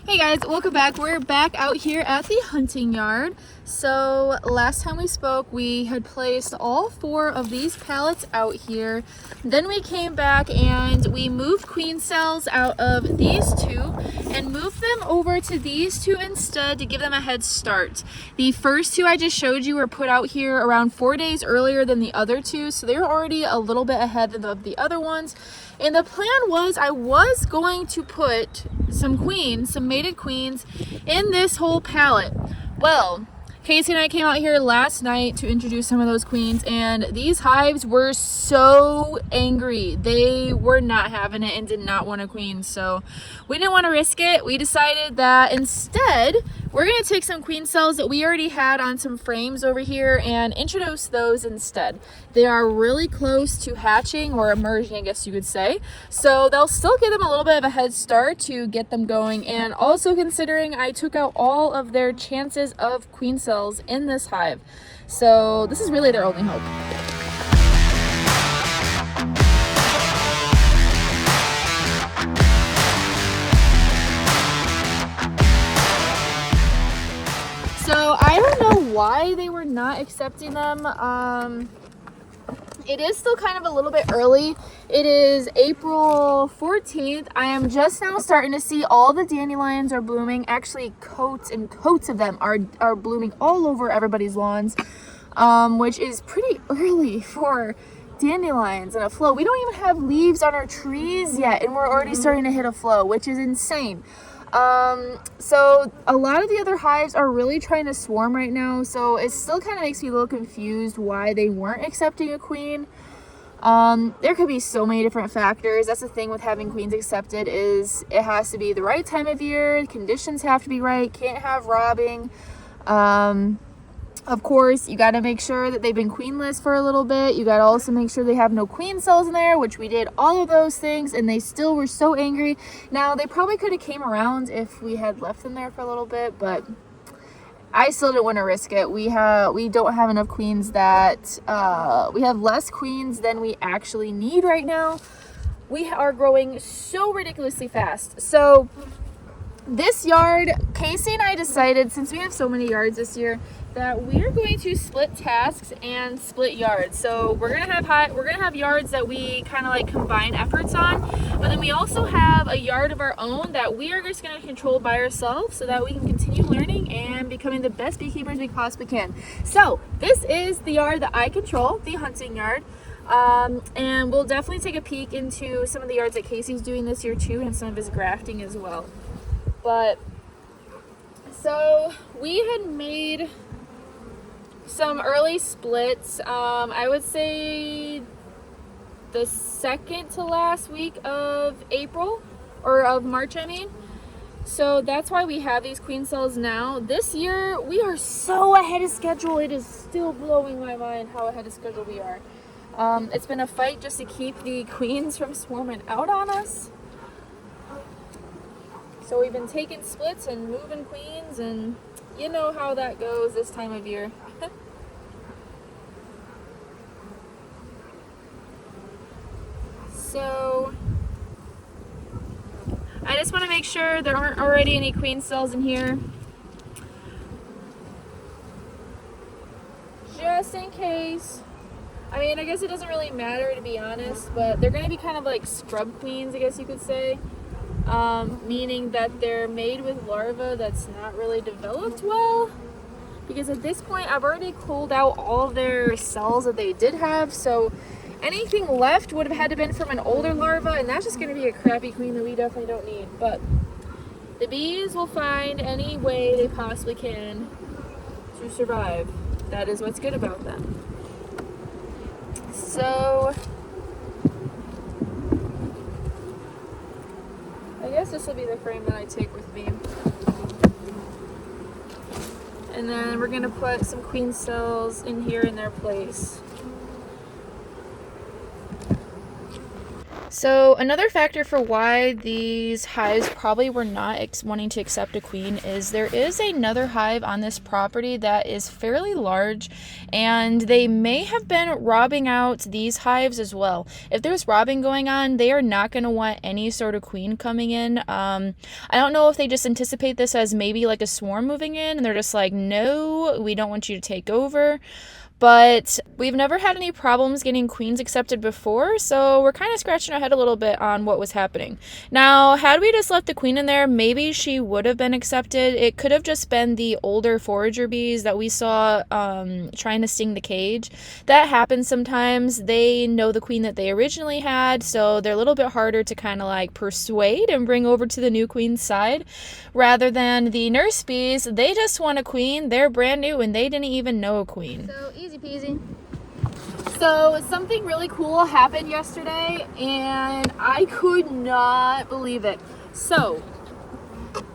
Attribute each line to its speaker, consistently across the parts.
Speaker 1: Hey guys, welcome back. We're back out here at the hunting yard. So last time we spoke, we had placed all 4 of these pallets out here. Then we came back and we moved queen cells out of these 2 and moved them over to these 2 instead to give them a head start. The first 2 I just showed you were put out here around 4 days earlier than the other 2, so they're already a little bit ahead of the other ones. And the plan was I was going to put some mated queens in this whole pallet. Well, Casey and I came out here last night to introduce some of those queens, and these hives were so angry. They were not having it and did not want a queen, so we didn't want to risk it. We decided that instead we're going to take some queen cells that we already had on some frames over here and introduce those instead. They are really close to hatching or emerging, I guess you could say, so they'll still give them a little bit of a head start to get them going. And also considering I took out all of their chances of queen cells in this hive, so this is really their only hope. So I don't know why they were not accepting them. It is still kind of a little bit early. It is April 14th. I am just now starting to see all the dandelions are blooming. Actually, coats and coats of them are blooming all over everybody's lawns, which is pretty early for dandelions and a flow. We don't even have leaves on our trees yet, and we're already starting to hit a flow, which is insane. So a lot of the other hives are really trying to swarm right now, so it still kind of makes me a little confused why they weren't accepting a queen. There could be so many different factors. That's the thing with having queens accepted, is it has to be the right time of year, conditions have to be right, can't have robbing. Of course, you got to make sure that they've been queenless for a little bit. You got to also make sure they have no queen cells in there, which we did all of those things, and they still were so angry. Now, they probably could have came around if we had left them there for a little bit, but I still didn't want to risk it. We don't have enough queens that, we have less queens than we actually need right now. We are growing so ridiculously fast. So this yard, Casey and I decided, since we have so many yards this year, that we're going to split tasks and split yards. So we're gonna have yards that we kind of like combine efforts on, but then we also have a yard of our own that we are just gonna control by ourselves, so that we can continue learning and becoming the best beekeepers we possibly can. So this is the yard that I control, the hunting yard. And we'll definitely take a peek into some of the yards that Casey's doing this year too, and some of his grafting as well. But so we had made some early splits. I would say the second to last week of April, or of March, I mean. So that's why we have these queen cells now. This year we are so ahead of schedule. It is still blowing my mind how ahead of schedule we are. It's been a fight just to keep the queens from swarming out on us. So we've been taking splits and moving queens, and you know how that goes this time of year. So I just want to make sure there aren't already any queen cells in here, just in case. I mean, I guess it doesn't really matter, to be honest, but they're going to be kind of like scrub queens, I guess you could say. Meaning that they're made with larvae that's not really developed well, because at this point I've already culled out all of their cells that they did have, so anything left would have had to been from an older larva, and that's just going to be a crappy queen that we definitely don't need. But the bees will find any way they possibly can to survive. That is what's good about them. So I guess this will be the frame that I take with me. And then we're going to put some queen cells in here in their place. So another factor for why these hives probably were not wanting to accept a queen is there is another hive on this property that is fairly large, and they may have been robbing out these hives as well. If there's robbing going on, they are not going to want any sort of queen coming in. I don't know if they just anticipate this as maybe like a swarm moving in and they're just like, no, we don't want you to take over. But we've never had any problems getting queens accepted before, so we're kind of scratching our head a little bit on what was happening. Now, had we just left the queen in there, maybe she would have been accepted. It could have just been the older forager bees that we saw trying to sting the cage. That happens sometimes. They know the queen that they originally had, so they're a little bit harder to kind of like persuade and bring over to the new queen's side. Rather than the nurse bees, they just want a queen. They're brand new and they didn't even know a queen. So easy peasy. So something really cool happened yesterday and I could not believe it. So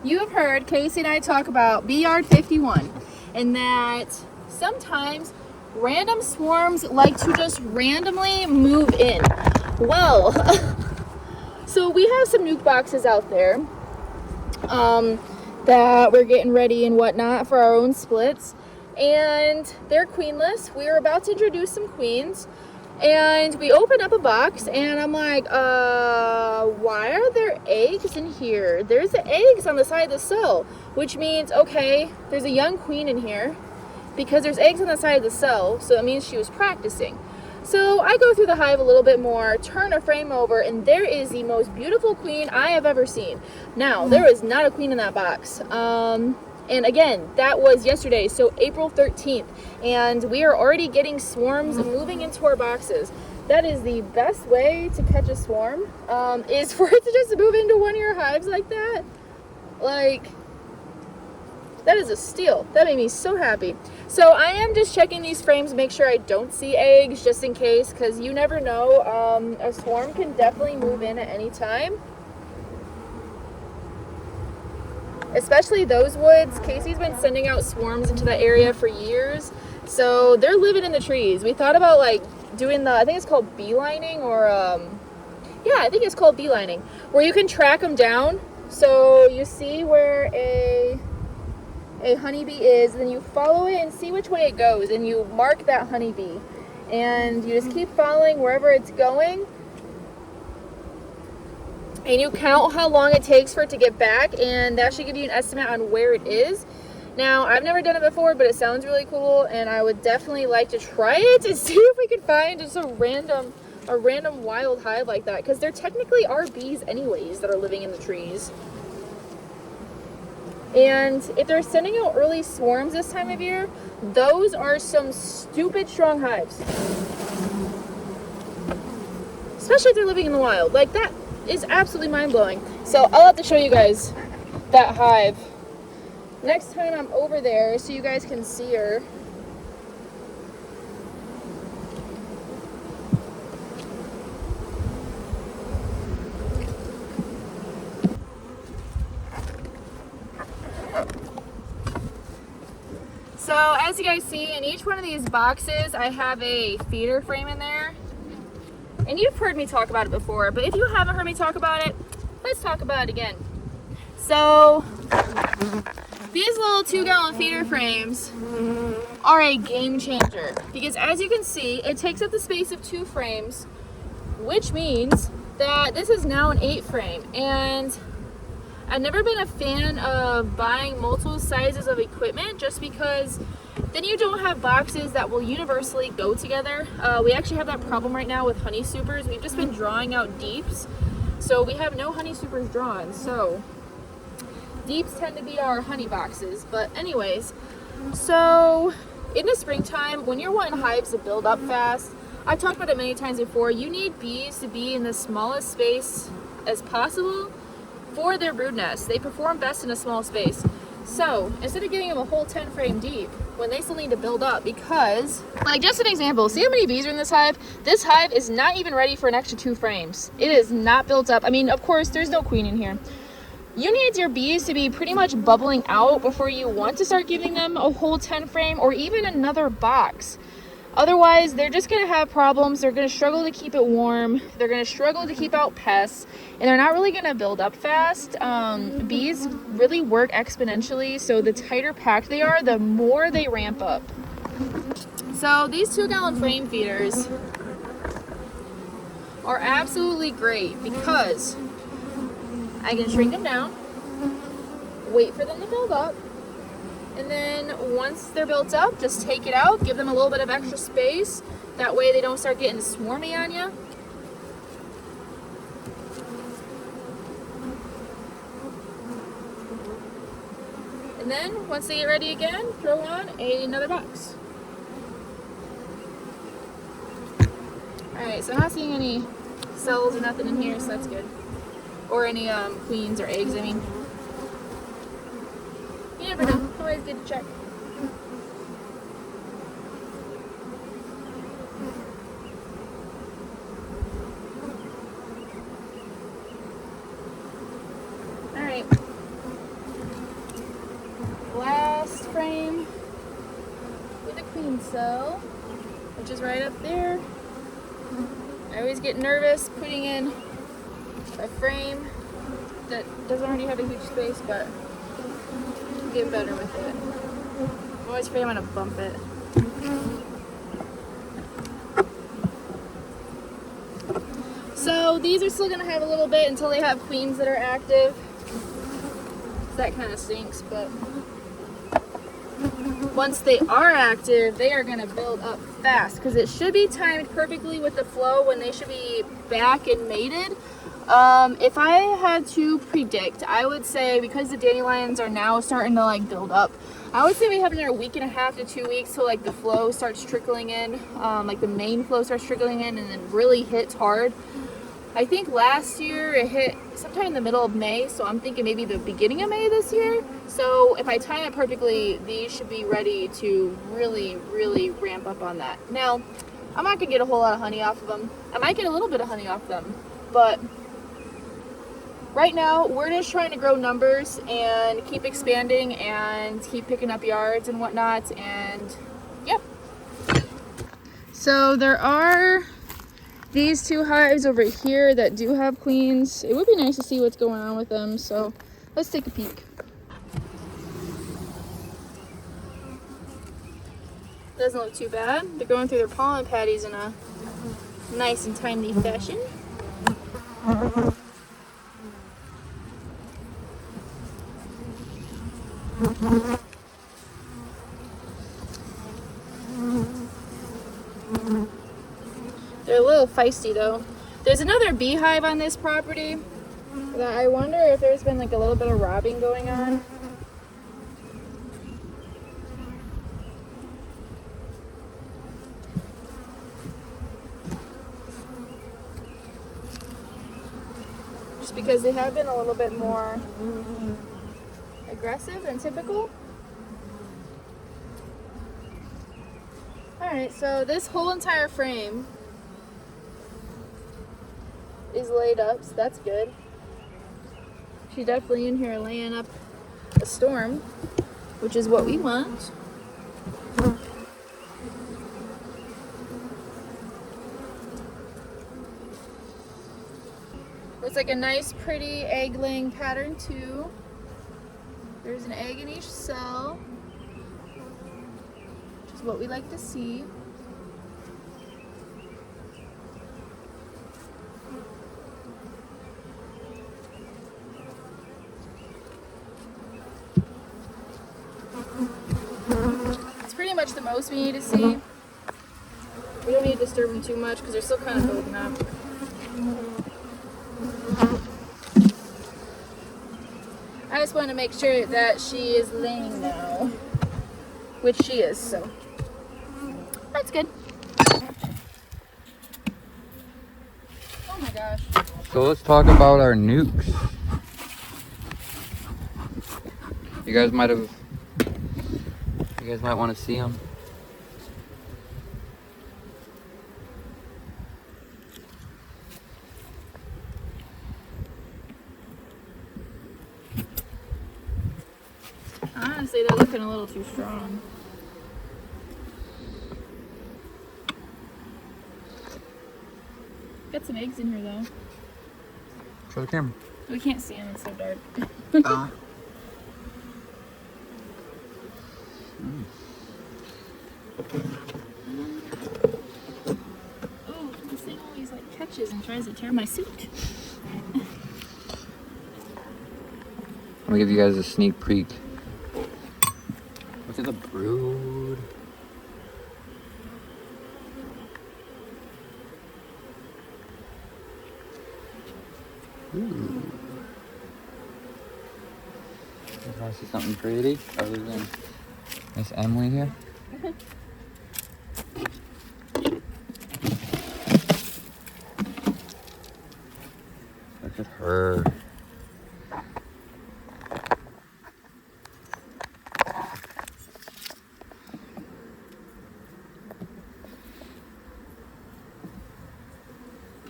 Speaker 1: you have heard Casey and I talk about bee yard 51 and that sometimes random swarms like to just randomly move in. Well, so we have some nuke boxes out there that we're getting ready and whatnot for our own splits, and they're queenless. We were about to introduce some queens and we open up a box and I'm like, why are there eggs in here? There's the eggs on the side of the cell, which means, okay, there's a young queen in here because there's eggs on the side of the cell, so it means she was practicing. So I go through the hive a little bit more, turn a frame over, and there is the most beautiful queen I have ever seen. Now, there is not a queen in that box. And again, that was yesterday, so April 13th. And we are already getting swarms moving into our boxes. That is the best way to catch a swarm, is for it to just move into one of your hives like that. Like, that is a steal. That made me so happy. So I am just checking these frames to make sure I don't see eggs, just in case, because you never know. A swarm can definitely move in at any time. Especially those woods. Casey's been sending out swarms into that area for years. So they're living in the trees. We thought about like doing I think it's called beelining, or yeah, I think it's called beelining, where you can track them down. So you see where a honeybee is, and then you follow it and see which way it goes, and you mark that honeybee, and you just keep following wherever it's going, and you count how long it takes for it to get back, and that should give you an estimate on where it is. Now, I've never done it before, but it sounds really cool, and I would definitely like to try it and see if we could find just a random wild hive like that, because there technically are bees anyways that are living in the trees. And if they're sending out early swarms this time of year, those are some stupid strong hives. Especially if they're living in the wild. Like, that is absolutely mind-blowing. So I'll have to show you guys that hive next time I'm over there so you guys can see her. So as you guys see, in each one of these boxes, I have a feeder frame in there. And you've heard me talk about it before, but if you haven't heard me talk about it, let's talk about it again. So these little 2-gallon feeder frames are a game changer, because as you can see, it takes up the space of 2 frames, which means that this is now an 8 frame. And I've never been a fan of buying multiple sizes of equipment, just because then you don't have boxes that will universally go together. We actually have that problem right now with honey supers. We've just been drawing out deeps, so we have no honey supers drawn. So deeps tend to be our honey boxes. But anyways, so in the springtime, when you're wanting hives to build up fast, I've talked about it many times before, you need bees to be in the smallest space as possible for their brood nest. They perform best in a small space. So instead of getting them a whole 10 frame deep when they still need to build up, because, like, just an example, see how many bees are in this hive? This hive is not even ready for an extra 2 frames. It is not built up. I mean, of course, there's no queen in here. You need your bees to be pretty much bubbling out before you want to start giving them a whole 10 frame or even another box. Otherwise, they're just going to have problems. They're going to struggle to keep it warm. They're going to struggle to keep out pests, and they're not really going to build up fast. Bees really work exponentially, so the tighter packed they are, the more they ramp up. So these 2-gallon frame feeders are absolutely great because I can shrink them down, wait for them to build up, and then once they're built up, just take it out, give them a little bit of extra space. That way they don't start getting swarmy on you. And then once they get ready again, throw on another box. Alright, so I'm not seeing any cells or nothing in here, so that's good. Or any queens or eggs, I mean. You never know. Always good to check. Alright. Last frame with a queen cell, which is right up there. I always get nervous putting in a frame that doesn't already have a huge space, but I'll get better with it. I'm always afraid I'm gonna bump it. So these are still gonna have a little bit until they have queens that are active. That kind of stinks, but once they are active, they are gonna build up fast because it should be timed perfectly with the flow when they should be back and mated. If I had to predict, I would say because the dandelions are now starting to like build up, I would say we have another 1.5 to 2 weeks till like the flow starts trickling in, like the main flow starts trickling in and then really hits hard. I think last year it hit sometime in the middle of May, so I'm thinking maybe the beginning of May this year. So if I time it perfectly, these should be ready to really, really ramp up on that. Now, I'm not gonna get a whole lot of honey off of them. I might get a little bit of honey off them, but right now we're just trying to grow numbers and keep expanding and keep picking up yards and whatnot, and yeah. So there are these 2 hives over here that do have queens. It would be nice to see what's going on with them, so let's take a peek. Doesn't look too bad. They're going through their pollen patties in a nice and timely fashion. They're a little feisty though. There's another beehive on this property that I wonder if there's been like a little bit of robbing going on. Just because they have been a little bit more aggressive than typical. Alright, so this whole entire frame is laid up, so that's good. She's definitely in here laying up a storm, which is what we want. Looks like a nice pretty egg laying pattern too. There's an egg in each cell, which is what we like to see. It's pretty much the most we need to see. We don't need to disturb them too much because they're still kind of building up. I just want to make sure that she is laying now, which she is, so that's good. Oh my gosh.
Speaker 2: So let's talk about our nukes. You guys might want to see them.
Speaker 1: Honestly, they're looking a little too strong. got some eggs in here though.
Speaker 2: Show the camera.
Speaker 1: We can't see them, it's so dark. Oh, this thing always like catches and tries to tear my suit.
Speaker 2: Let me give you guys a sneak peek. Look at the brood. Ooh. If I see something pretty other than Miss Emily here. Look at her.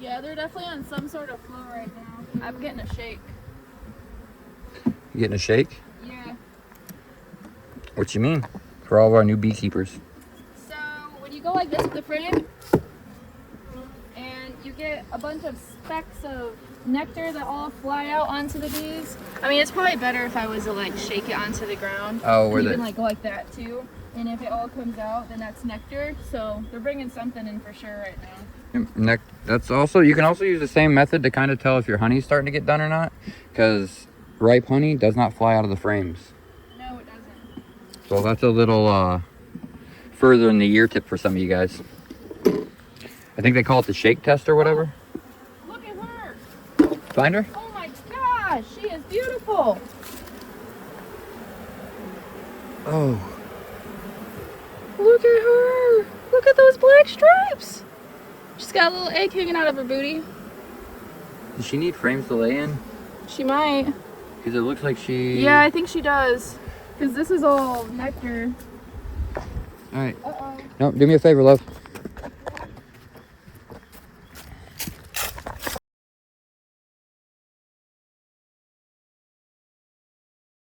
Speaker 1: Yeah, they're definitely on some sort of flow right now. I'm getting a shake.
Speaker 2: You getting a shake?
Speaker 1: Yeah.
Speaker 2: What you mean? For all of our new beekeepers.
Speaker 1: So when you go like this with the frame, and you get a bunch of specks of nectar that all fly out onto the bees. I mean, it's probably better if I was to like shake it onto the ground.
Speaker 2: Oh, where
Speaker 1: you
Speaker 2: they?
Speaker 1: can like go like that too. And if it all comes out, then that's nectar. So they're bringing something in for sure right now.
Speaker 2: That's also, you can also use the same method to kind of tell if your honey's starting to get done or not, because ripe honey does not fly out of the frames.
Speaker 1: No, it doesn't.
Speaker 2: So that's a little further in the year tip for some of you guys. I think they call it the shake test or whatever.
Speaker 1: Look at her.
Speaker 2: Find her?
Speaker 1: Oh my gosh, she is beautiful.
Speaker 2: Oh.
Speaker 1: Look at her. Look at those black stripes. She's got a little egg hanging out of her booty.
Speaker 2: Does she need frames to lay in?
Speaker 1: She might.
Speaker 2: Because it looks like she...
Speaker 1: Yeah, I think she does. Because this is all nectar.
Speaker 2: Alright.
Speaker 1: Uh-oh.
Speaker 2: No, do me a favor, love.